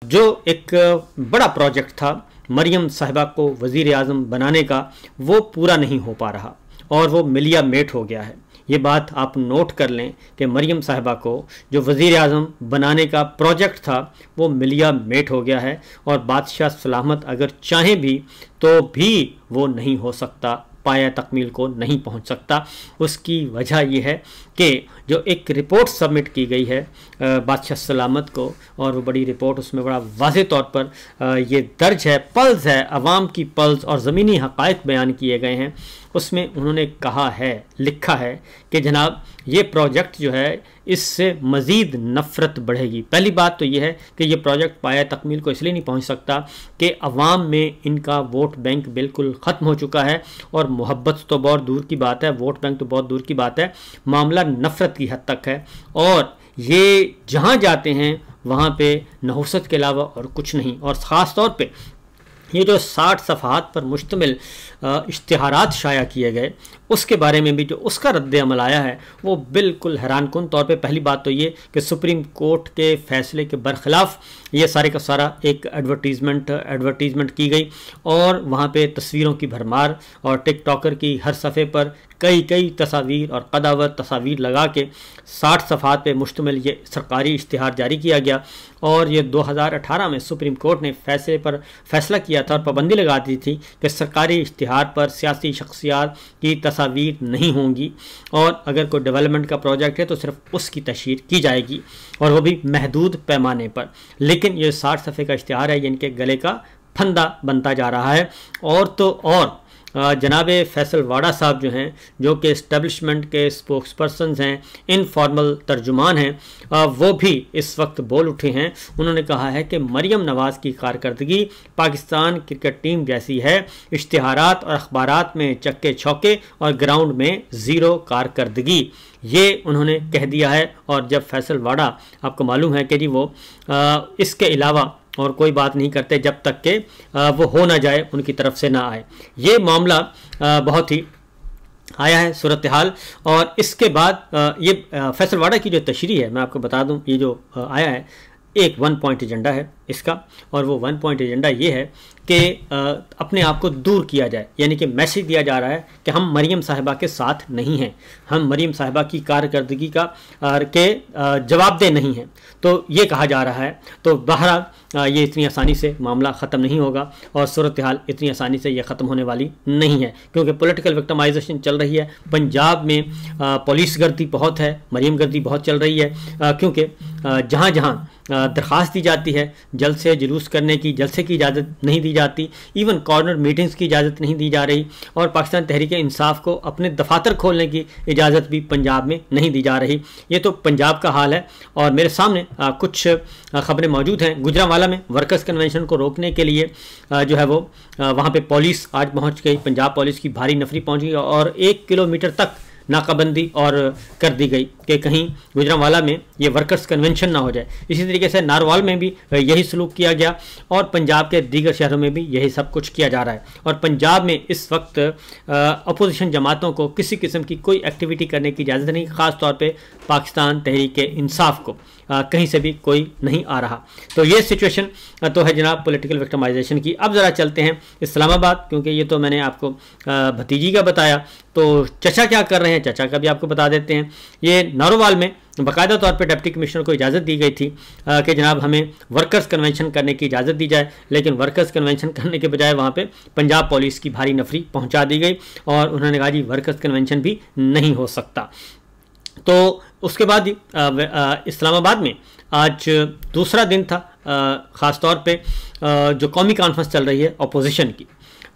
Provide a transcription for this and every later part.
जो एक बड़ा प्रोजेक्ट था मरियम साहिबा को वज़ीर आज़म बनाने का, वो पूरा नहीं हो पा रहा और वो मिलिया मेट हो गया है। ये बात आप नोट कर लें कि मरियम साहिबा को जो वज़ीर आज़म बनाने का प्रोजेक्ट था वो मिलिया मेट हो गया है और बादशाह सलामत अगर चाहें भी तो भी वो नहीं हो सकता, पाया तकमील को नहीं पहुंच सकता। उसकी वजह यह है कि जो एक रिपोर्ट सबमिट की गई है बादशाह सलामत को, और वो बड़ी रिपोर्ट, उसमें बड़ा वाज़े तौर पर ये दर्ज है, पल्स है, अवाम की पल्स और ज़मीनी हक़ाइक़ बयान किए गए हैं। उसमें उन्होंने कहा है, लिखा है कि जनाब ये प्रोजेक्ट जो है इससे मज़ीद नफ़रत बढ़ेगी। पहली बात तो ये है कि ये प्रोजेक्ट पाया तकमील को इसलिए नहीं पहुंच सकता कि अवाम में इनका वोट बैंक बिल्कुल ख़त्म हो चुका है, और मोहब्बत तो बहुत दूर की बात है, वोट बैंक तो बहुत दूर की बात है, मामला नफ़रत की हद तक है। और ये जहाँ जाते हैं वहाँ पे नहुसत के अलावा और कुछ नहीं। और ख़ास तौर पे ये जो 60 सफ़हात पर मुश्तमिल इश्तिहारात शाया किए गए, उसके बारे में भी जो उसका रद्द-ए-अमल आया है वो बिल्कुल हैरानकुन तौर पे। पहली बात तो ये कि सुप्रीम कोर्ट के फैसले के बरखिलाफ़ ये सारे का सारा एक एडवर्टीज़मेंट की गई, और वहाँ पे तस्वीरों की भरमार, और टिकटॉकर की हर सफ़े पर कई तस्वीर और कदावर तस्वीर लगा के 60 सफ़हात पे मुश्तमिल ये सरकारी इश्तिहार जारी किया गया। और ये 2018 में सुप्रीम कोर्ट ने फैसले पर फैसला किया था और पाबंदी लगा दी थी कि सरकारी इश्तिहार पर सियासी शख्सियात की तस्वीर नहीं होंगी, और अगर कोई डेवलपमेंट का प्रोजेक्ट है तो सिर्फ उसकी तशहीर की जाएगी, और वो भी महदूद पैमाने पर। लेकिन ये 60 सफ़े का इश्तिहार है, ये इनके गले का फंदा बनता जा रहा है। और तो और जनाब फैसल वाडा साहब जो हैं, जो कि इस्टेब्लिशमेंट के स्पोक्स पर्सन हैं, इनफॉर्मल तर्जुमान हैं, वो भी इस वक्त बोल उठे हैं। उन्होंने कहा है कि मरियम नवाज़ की कारकर्दगी पाकिस्तान क्रिकेट टीम जैसी है, इश्तिहारात और अखबारात में चक्के चौके और ग्राउंड में ज़ीरो कारकर्दगी, ये उन्होंने कह दिया है। और जब फैसल वाडा, आपको मालूम है कि जी वो इसके अलावा और कोई बात नहीं करते जब तक कि वो हो ना जाए, उनकी तरफ से ना आए। ये मामला बहुत ही आया है सूरत हाल। और इसके बाद ये फैसल वाडा की जो तशरीह है, मैं आपको बता दूं, ये जो आया है एक 1 पॉइंट एजेंडा है इसका, और वो 1 पॉइंट एजेंडा ये है कि अपने आप को दूर किया जाए, यानी कि मैसेज दिया जा रहा है कि हम मरियम साहिबा के साथ नहीं हैं, हम मरियम साहिबा की कारकर्दगी का के जवाबदेह नहीं हैं। तो ये कहा जा रहा है। तो बहरहाल ये इतनी आसानी से मामला ख़त्म नहीं होगा, और सूरत हाल इतनी आसानी से ये ख़त्म होने वाली नहीं है, क्योंकि पॉलिटिकल विक्टिमाइजेशन चल रही है। पंजाब में पुलिस गर्दी बहुत है, मरियम गर्दी बहुत चल रही है, क्योंकि जहाँ जहाँ दरख्वास्त दी जाती है जलसे जुलूस करने की, जलसे की इजाज़त नहीं दी जाती, इवन कॉर्नर मीटिंग्स की इजाज़त नहीं दी जा रही, और पाकिस्तान तहरीक इंसाफ को अपने दफातर खोलने की इजाज़त भी पंजाब में नहीं दी जा रही। ये तो पंजाब का हाल है। और मेरे सामने कुछ ख़बरें मौजूद हैं। गुजरांवाला में वर्कर्स कन्वेंशन को रोकने के लिए जो है वो वहाँ पे पुलिस आज पहुँच गई, पंजाब पुलिस की भारी नफरी पहुँच गई, और 1 किलोमीटर तक नाकाबंदी और कर दी गई कि कहीं गुजरांवाला में ये वर्कर्स कन्वेंशन ना हो जाए। इसी तरीके से नारवाल में भी यही सलूक किया गया, और पंजाब के दीगर शहरों में भी यही सब कुछ किया जा रहा है। और पंजाब में इस वक्त अपोजिशन जमातों को किसी किस्म की कोई एक्टिविटी करने की इजाज़त नहीं, ख़ास तौर पे पाकिस्तान तहरीक इंसाफ को कहीं से भी कोई नहीं आ रहा। तो ये सिचुएशन तो है जनाब पॉलिटिकल विक्टिमाइजेशन की। अब ज़रा चलते हैं इस्लामाबाद, क्योंकि ये तो मैंने आपको भतीजी का बताया, तो चचा क्या कर रहे हैं, चचा का भी आपको बता देते हैं। ये नारोवाल में बाकायदा तौर पे डिप्टी कमिश्नर को इजाज़त दी गई थी कि जनाब हमें वर्कर्स कन्वेंशन करने की इजाज़त दी जाए, लेकिन वर्कर्स कन्वेंशन करने के बजाय वहाँ पे पंजाब पुलिस की भारी नफरी पहुँचा दी गई, और उन्होंने कहा जी वर्कर्स कन्वेंशन भी नहीं हो सकता। तो उसके बाद इस्लामाबाद में आज दूसरा दिन था, ख़ास तौर पे जो कौमी कॉन्फ्रेंस चल रही है अपोजिशन की,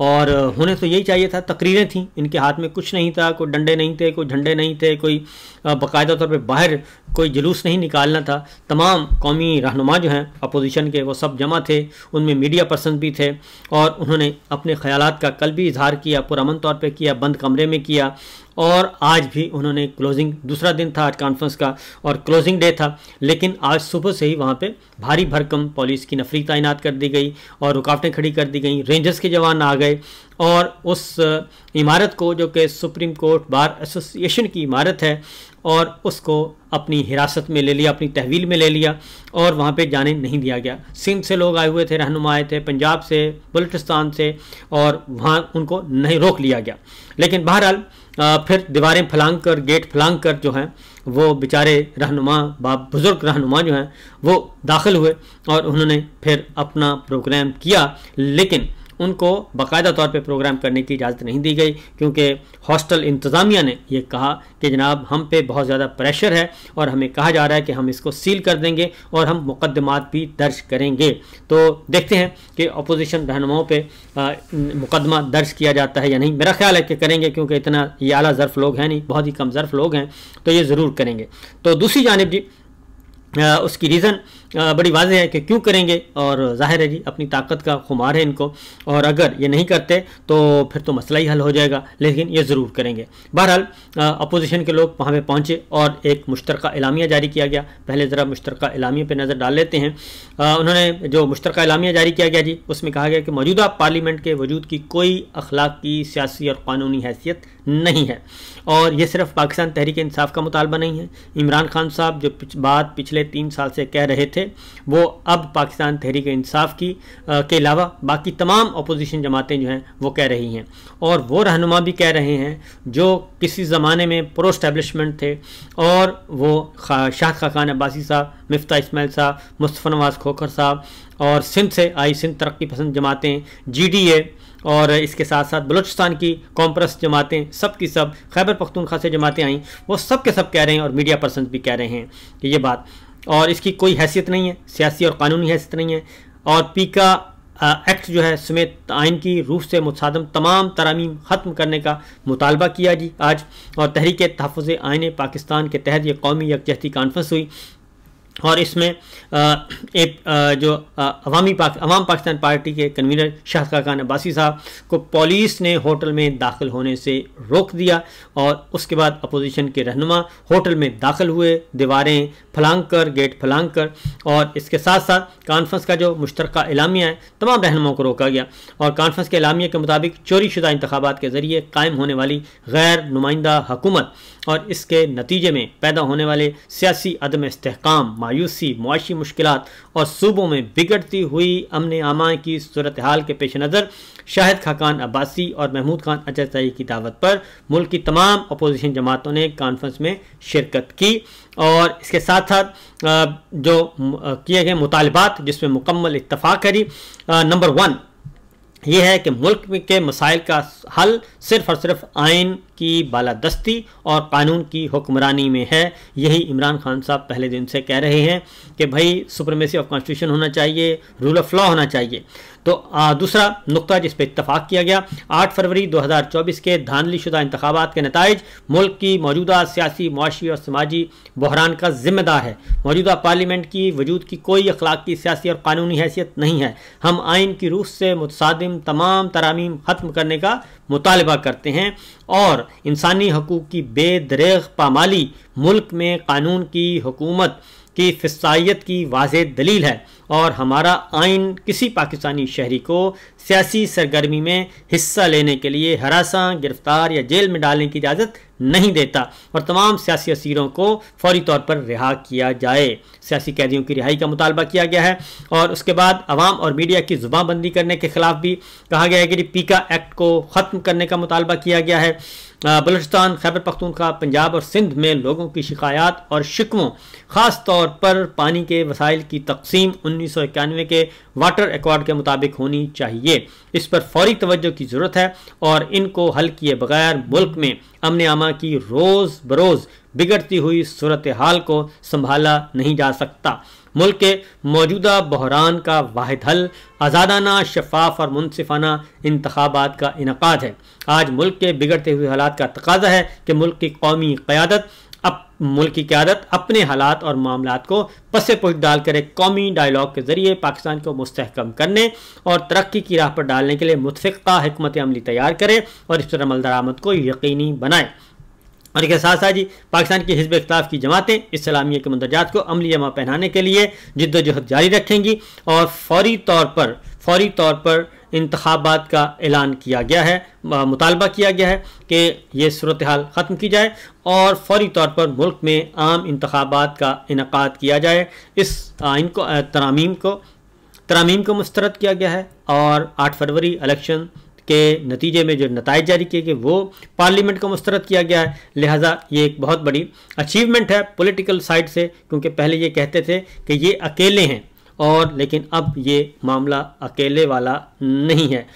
और होने तो यही चाहिए था। तकरीरें थी, इनके हाथ में कुछ नहीं था, कोई डंडे नहीं थे, कोई झंडे नहीं थे, कोई बाकायदा तौर पे बाहर कोई जुलूस नहीं निकालना था। तमाम कौमी रहनुमा जो हैं अपोजिशन के वो सब जमा थे, उनमें मीडिया पर्सन भी थे, और उन्होंने अपने ख़यालात का कल भी इजहार किया, पुरअमन तौर पे किया, बंद कमरे में किया, और आज भी उन्होंने क्लोजिंग, दूसरा दिन था आज कॉन्फ्रेंस का और क्लोजिंग डे था, लेकिन आज सुबह से ही वहाँ पे भारी भरकम पुलिस की नफरी तैनात कर दी गई और रुकावटें खड़ी कर दी गई, रेंजर्स के जवान आ गए, और उस इमारत को जो कि सुप्रीम कोर्ट बार एसोसिएशन की इमारत है और उसको अपनी हिरासत में ले लिया, अपनी तहवील में ले लिया और वहाँ पे जाने नहीं दिया गया। सिंध से लोग आए हुए थे, रहनुमा आए थे, पंजाब से, बलूचिस्तान से, और वहाँ उनको नहीं रोक लिया गया। लेकिन बहरहाल फिर दीवारें फलांग कर, गेट फलांग कर जो हैं वो बेचारे रहनुमा, बुज़ुर्ग रहनुमा जो हैं वो दाखिल हुए और उन्होंने फिर अपना प्रोग्राम किया। लेकिन उनको बाकायदा तौर पे प्रोग्राम करने की इजाज़त नहीं दी गई, क्योंकि हॉस्टल इंतज़ामिया ने यह कहा कि जनाब हम पे बहुत ज़्यादा प्रेशर है और हमें कहा जा रहा है कि हम इसको सील कर देंगे और हम मुकदमात भी दर्ज करेंगे। तो देखते हैं कि अपोजिशन रहनुमाओं पे मुकदमा दर्ज किया जाता है या नहीं। मेरा ख्याल है कि करेंगे, क्योंकि इतना ये आला ज़र्फ़ लोग हैं नहीं, बहुत ही कम ज़र्फ़ लोग हैं, तो ये ज़रूर करेंगे। तो दूसरी जानिब जी उसकी रीज़न बड़ी वाज़ेह है कि क्यों करेंगे, और ज़ाहिर है जी अपनी ताकत का खुमार है इनको, और अगर ये नहीं करते तो फिर तो मसला ही हल हो जाएगा, लेकिन ये ज़रूर करेंगे। बहरहाल अपोजिशन के लोग वहाँ पे पहुँचे और एक मुश्तरका एलामिया जारी किया गया। पहले ज़रा मुश्तरका एलामिया पे नज़र डाल लेते हैं। उन्होंने जो मुश्तरका एलामिया जारी किया गया जी, उसमें कहा गया कि मौजूदा पार्लियामेंट के वजूद की कोई अखलाकी, सियासी और कानूनी हैसियत नहीं है, और ये सिर्फ पाकिस्तान तहरीक इंसाफ का मुतालबा नहीं है। इमरान खान साहब जो बात पिछले 3 साल से कह रहे थे वो अब पाकिस्तान तहरीक इंसाफ की के अलावा बाकी तमाम अपोजिशन जमातें जो हैं वो कह रही हैं, और वो रहनुमा भी कह रहे हैं जो किसी ज़माने में प्रो एस्टेब्लिशमेंट थे, और वो शाहिद खाकान अब्बासी साहब, मिफ्ता इस्माइल साहब, मुस्तफ़ा नवाज़ खोखर साहब, और सिंध से आई सिंध तरक्की पसंद जमातें, GDA, और इसके साथ साथ बलूचिस्तान की कॉम्प्रेस जमातें, सब की सब खैबर पख्तूनख्वा से जमातें आई, वो सब के सब कह रहे हैं, और मीडिया पर्सन भी कह रहे हैं कि ये बात, और इसकी कोई हैसियत नहीं है, सियासी और कानूनी हैसियत नहीं है। और पीका एक्ट जो है समेत आइन की रूह से मुतसादम तमाम तरामीम ख़त्म करने का मुतालबा किया जी आज, और तहरीक तहफ़्फ़ुज़ आइन पाकिस्तान के तहत ये कौमी यकजहती कॉन्फ्रेंस हुई, और इसमें एक जो अवाम पाकिस्तान पार्टी के कन्वीनर शाहिद खाकान अब्बासी साहब को पुलिस ने होटल में दाखिल होने से रोक दिया, और उसके बाद अपोजिशन के रहनुमा होटल में दाखिल हुए, दीवारें फलांग कर, गेट फलांग कर, और इसके साथ साथ कॉन्फ्रेंस का जो मुश्तरका एलामिया है तमाम रहनुमाओं को रोका गया, और कॉन्फ्रेंस के एलामिया के मुताबिक चोरी शुदा इंतखाबात के ज़रिए कायम होने वाली गैर नुमाइंदा हुकूमत और इसके नतीजे में पैदा होने वाले सियासी अदम इस्तेहकाम, मायूसी, मुआशी मुश्किलात और सूबों में बिगड़ती हुई अमन आमा की सूरत हाल के पेश नज़र शाहिद खाकान अब्बासी और महमूद खान अचरचाई की दावत पर मुल्क की तमाम अपोजिशन जमातों ने कॉन्फ्रेंस में शिरकत की, और इसके साथ साथ जो किए गए मुतालबात जिसमें मुकम्मल इत्तफाक है जी, नंबर 1 ये है कि मुल्क के मसाइल का हल सिर्फ और सिर्फ आइन की बालादस्ती और कानून की हुक्मरानी में है। यही इमरान खान साहब पहले दिन से कह रहे हैं कि भाई सुप्रीमेसी ऑफ कॉन्स्टिट्यूशन होना चाहिए, रूल ऑफ लॉ होना चाहिए। तो दूसरा नुक्ता जिस पर इत्तफाक किया गया, 8 फरवरी 2024 के धांधली शुदा इंतखाबात के नताइज मुल्क की मौजूदा सियासी, मुआशी और समाजी बहरान का जिम्मेदार है। मौजूदा पार्लियामेंट की वजूद की कोई अखलाकी, सियासी और कानूनी हैसियत नहीं है। हम आइन की रूह से मुतसादिम तमाम तरामीम ख़त्म करने का मुतालबा करते हैं, और इंसानी हकूक़ की बेदरेग पामाली मुल्क में कानून की हुकूमत की फिसाइयत की वाज़ेह दलील है, और हमारा आइन किसी पाकिस्तानी शहरी को सियासी सरगर्मी में हिस्सा लेने के लिए हरासा, गिरफ्तार या जेल में डालने की इजाज़त नहीं देता, और तमाम सियासी असीरों को फौरी तौर पर रिहा किया जाए। सियासी कैदियों की रिहाई का मुतालबा किया गया है, और उसके बाद अवाम और मीडिया की ज़ुबानबंदी करने के खिलाफ भी कहा गया है कि पीका एक्ट को ख़त्म करने का मुतालबा किया गया है। बलूचिस्तान, खैबर पख्तूनख्वा, पंजाब और सिंध में लोगों की शिकायत और शिकवों, ख़ास तौर पर पानी के वसाइल की तकसीम 1991 के वाटर एकॉर्ड के मुताबिक होनी चाहिए। इस पर फौरी तवज्जो की ज़रूरत है, और इनको हल किए बगैर मुल्क में अमन आमा की रोज़ बरोज़ बिगड़ती हुई सूरत हाल को संभाला नहीं जा सकता। मुल्क के मौजूदा बहरान का वाहिद हल आज़ादाना, शफाफ और मुनसिफाना इंतखाबात का इनकाद है। आज मुल्क के बिगड़ते हुए हालात का तकाजा है कि मुल्क की क़यादत अपने हालात और मामलात को पसे पुश डालकर एक कौमी डायलॉग के ज़रिए पाकिस्तान को मुस्तहकम करने और तरक्की की राह पर डालने के लिए मुतफ़िक़ा हिकमत अमली तैयार करे, और इस पर अमल दरामद को यकीनी बनाए। और इसके साथ साथ जी पाकिस्तान की हिज़्ब इख्तिलाफ की जमातें इस सलामिया के मंदरजात को अमली जमा पहनाने के लिए जिद्दोजहद जारी रखेंगी, और फौरी तौर पर इंतखाबात का ऐलान किया गया है, मुतालबा किया गया है कि ये सूरत हाल ख़त्म की जाए और फौरी तौर पर मुल्क में आम इंतखाबात का इनकाद किया जाए। इस आइन को तरामीम को मुस्तरद किया गया है और 8 फरवरी इलेक्शन के नतीजे में जो नताइज जारी किए गए वो पार्लियामेंट को मुस्तरद किया गया है। लिहाजा ये एक बहुत बड़ी अचीवमेंट है पॉलिटिकल साइड से, क्योंकि पहले ये कहते थे कि ये अकेले हैं और लेकिन अब ये मामला अकेले वाला नहीं है।